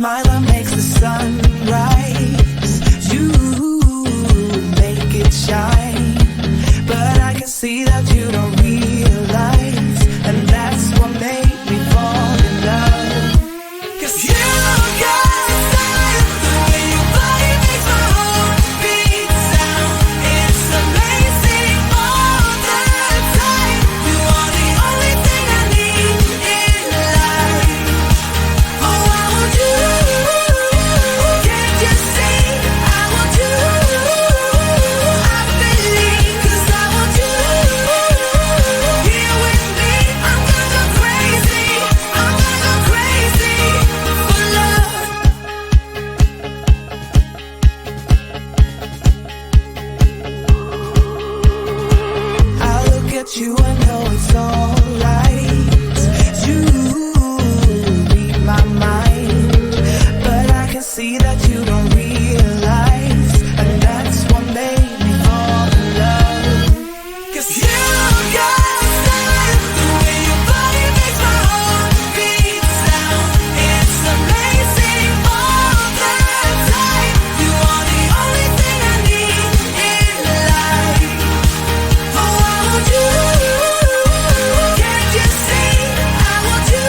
smile that makes the sun rise. You make it shine, but I can see that you don't realize, and that's what made me fall in love. 'Cause you got style, the way your body makes my heart beat sound. It's amazing all the time. You are the only thing I need in life. Oh, I want you. Can't you see? I want you. I believe, 'cause I want you. Here with me, I'm gonna go crazy. I'm gonna go crazy for love. I look at you and know it's alright. You read my mind, but I can see that you don't realize, and that's what made me fall in love. 'Cause you got style, the way your body makes my heart beat sound. It's amazing all the time. You are the only thing I need in life. Oh, I want you. Can't you see? I want you.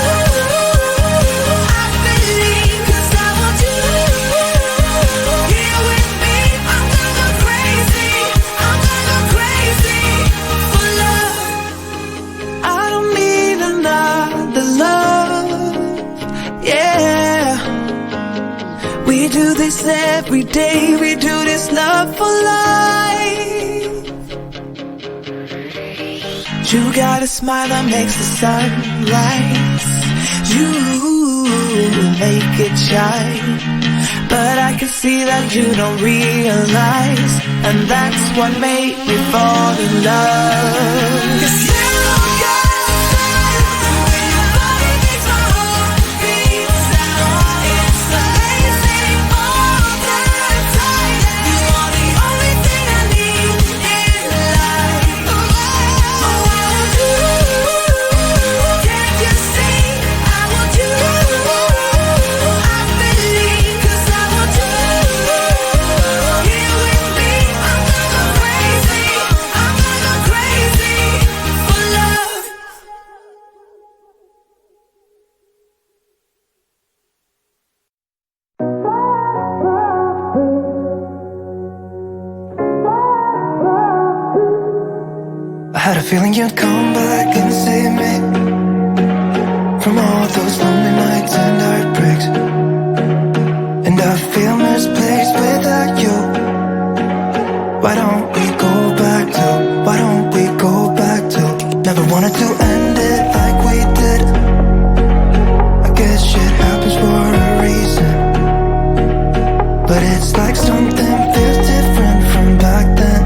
I believe, 'cause I want you. Here with me, I'm gonna go crazy. I'm gonna go crazy for love. I don't need another love. Yeah. We do this every day. We do this love for life. You got a smile that makes the sun rise. You make it shine, but I can see that you don't realize, and that's what made me fall in love. 'Cause you got style, the way your body makes my heart beat sound. It's amazing all the time. You are the only thing I need in life. Oh, I want you. Can't you see? I want you. I believe, 'cause I want you. Here with me, I'm gonna go crazy. I'm gonna go crazy for love. I had a feeling you'd come back and save me from all those lonely nights and heartbreaks, and I feel misplaced without you. Why don't we go back to, why don't we go back to, never wanted to end it like we did. I guess shit happens for a reason, but it's like something feels different from back then.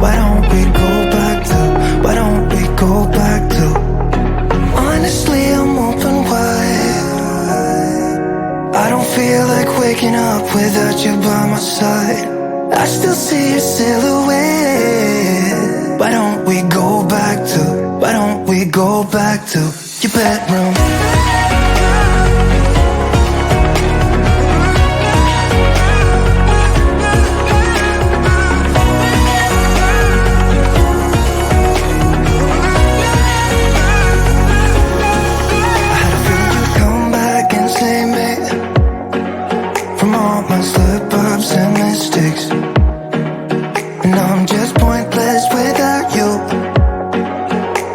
Why don't we go back to, why don't we go back to, honestly I'm open wide. I don't feel like waking up without you by my side. I still see your silhouette. Why don't we go back to, why don't we go back to your bedroom? I had a feeling you'd come back and save me from all my slip-ups and mistakes, and I'm just pointless without you.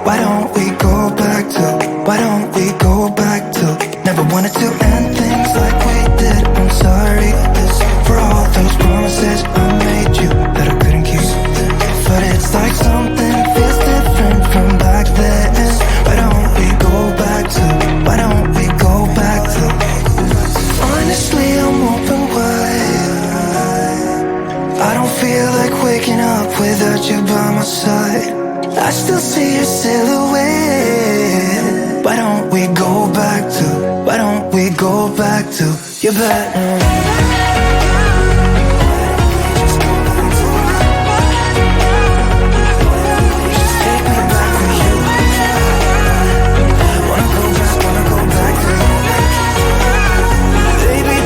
Why don't we go back to, why don't we go back to, never wanted to end things like we did. I'm sorry for all those promises I made you that I couldn't keep, but it's like something feels different from back then. Why don't we go back to, why don't we go back to, honestly I'm open wide. I don't feel like waking up without you by my side. I still see your silhouette. Why don't we go back to, why don't we go back to your bedroom? Take me back to you. Wanna go back to you. Baby,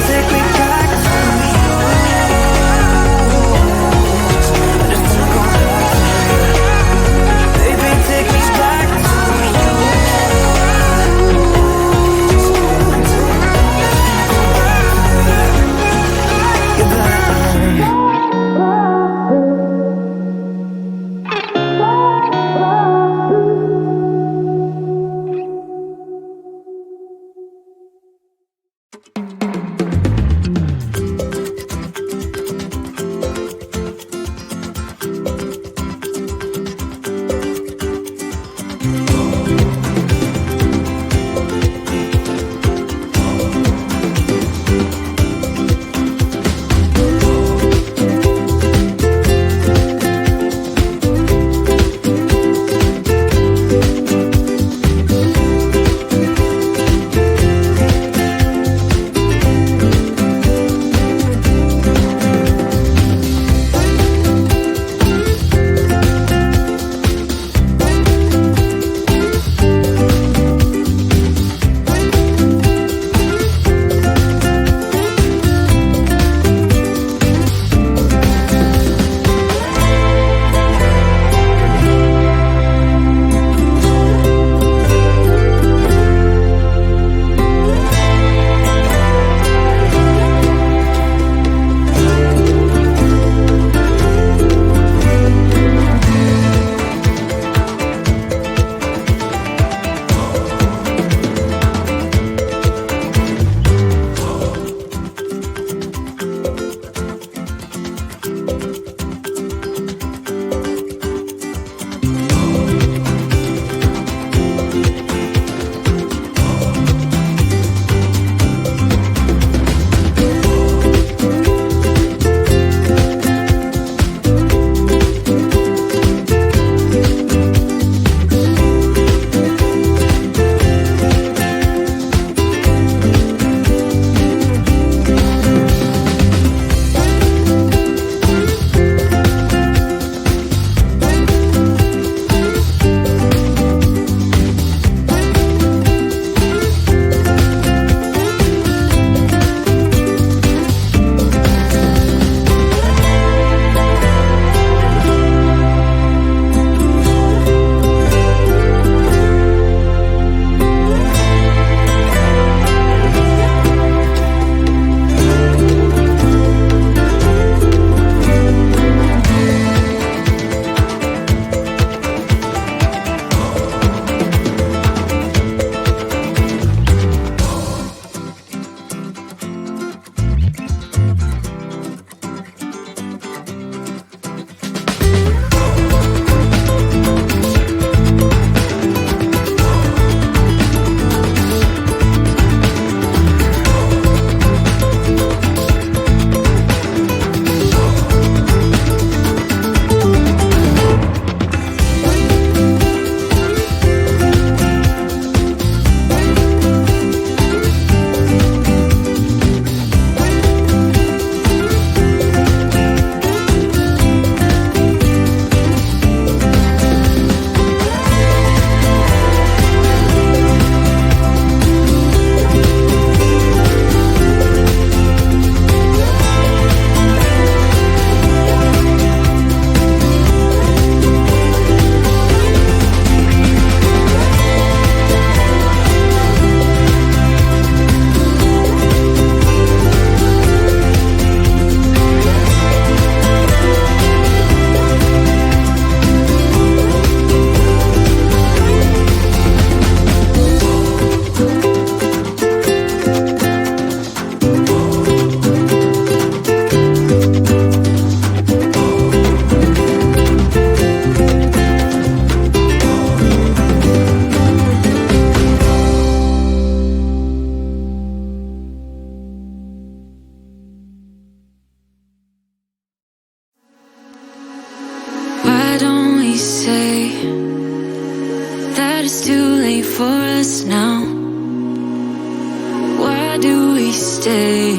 do we stay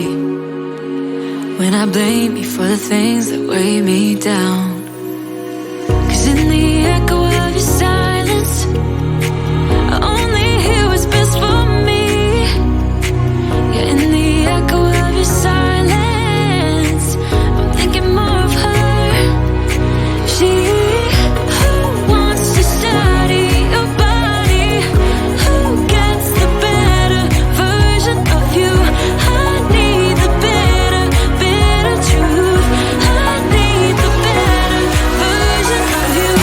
when I blame you for the things that weigh me down? 'Cause in the echo of your silence, I only hear what's best for me. Yeah, in the echo of your silence, I'm thinking more of her. She who wants to study your body, who gets the better version of you. I need the better, better truth. I need the better version of you.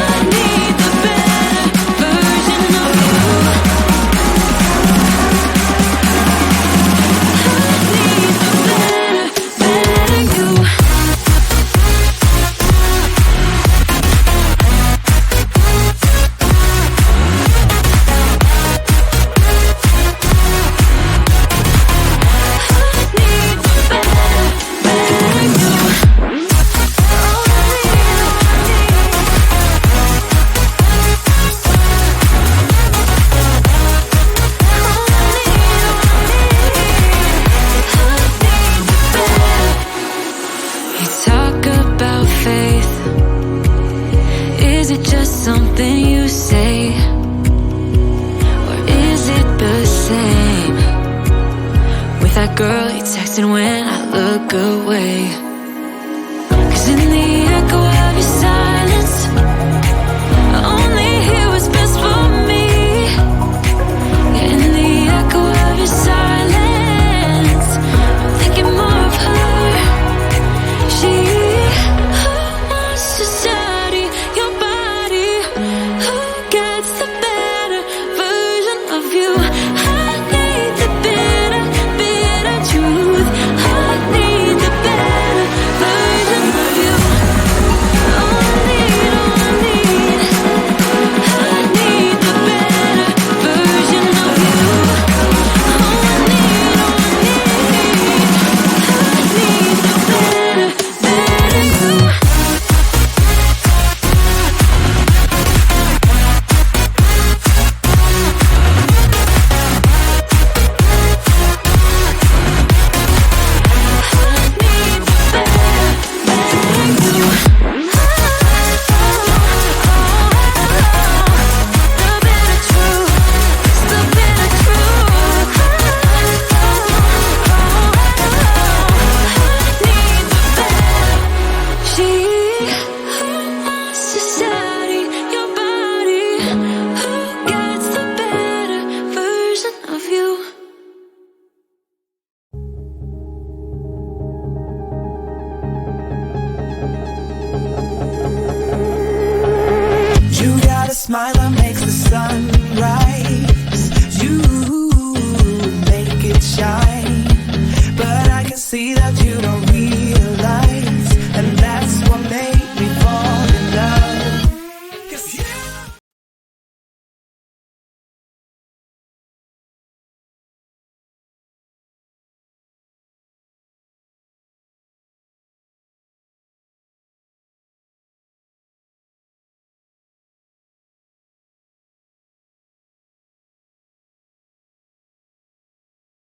I need the better version of you. Something you say, or is it the same with that girl you texting when I look away? 'Cause in the echo of your silence, I only hear what's best for me. Yeah, in the echo of your silence, I'm thinking more of her. She who wants to study your body, who gets the better version of you. I need the better, better truth. I need the better version of you. Oh, I need, oh, I need. I need the better version of you. Oh, I need, oh, I need. I need the better, better you. Smile that makes the sun rise. You make it shine.